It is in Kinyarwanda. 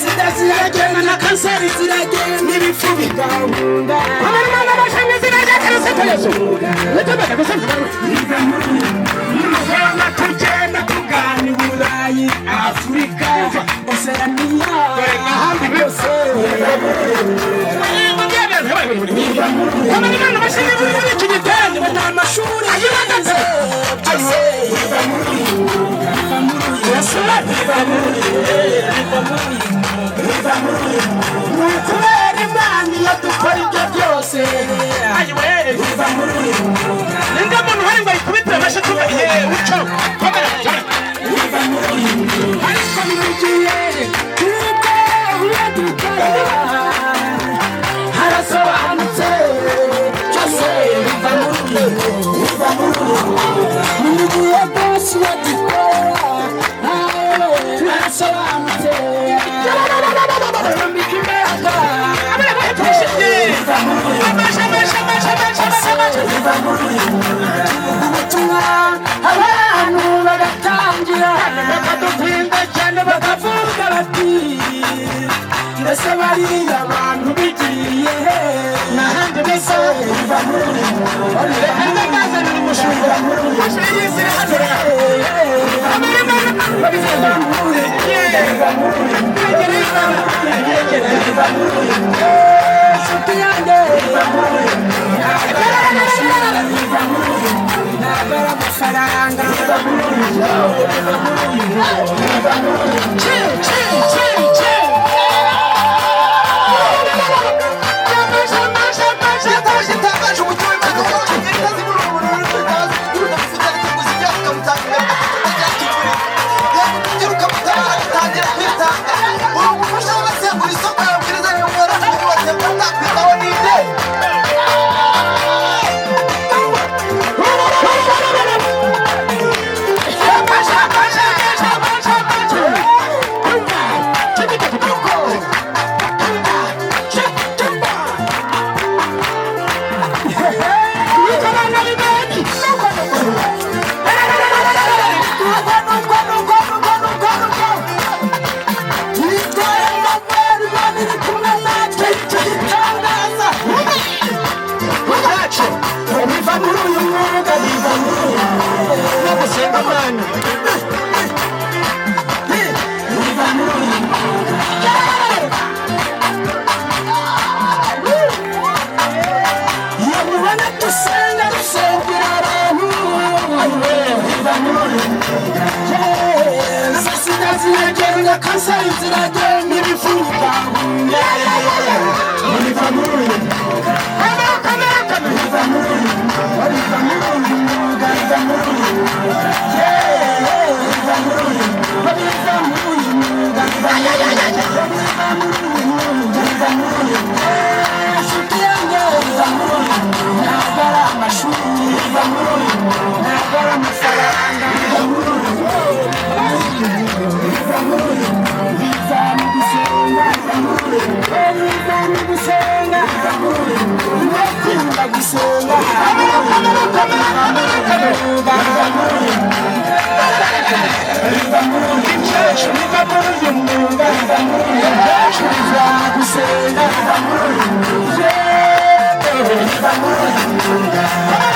sida ziragenda na kanseri ziragenda n'ibifu bigahunga abana b'amashanyarazi n'akarasetayezo nitabaka gusanzwe Mwana tugenda tugana i Burayi Afurika Oceania ahandi hose abana bashinzwe muri iki gitenge bata amashuri ayibanze kubera Imana iyo dukora ibyo byose ninga muntu hari ngo ayikubite abashe kuba uco komera ariko nimugiye kuko uyadukora harasobanutse cyose biva nimugiye bose uyadukora harasobanutse ubutumwa abantu bagatangira bakadupinga cyane bakavuga bati mbese bariya abantu bigiye n'ahandi bese biva muri reka bazana umushumba ashyize hano babivuga muri biva muri kanseri ziragenda ibifu bigahunga biva muri Come on!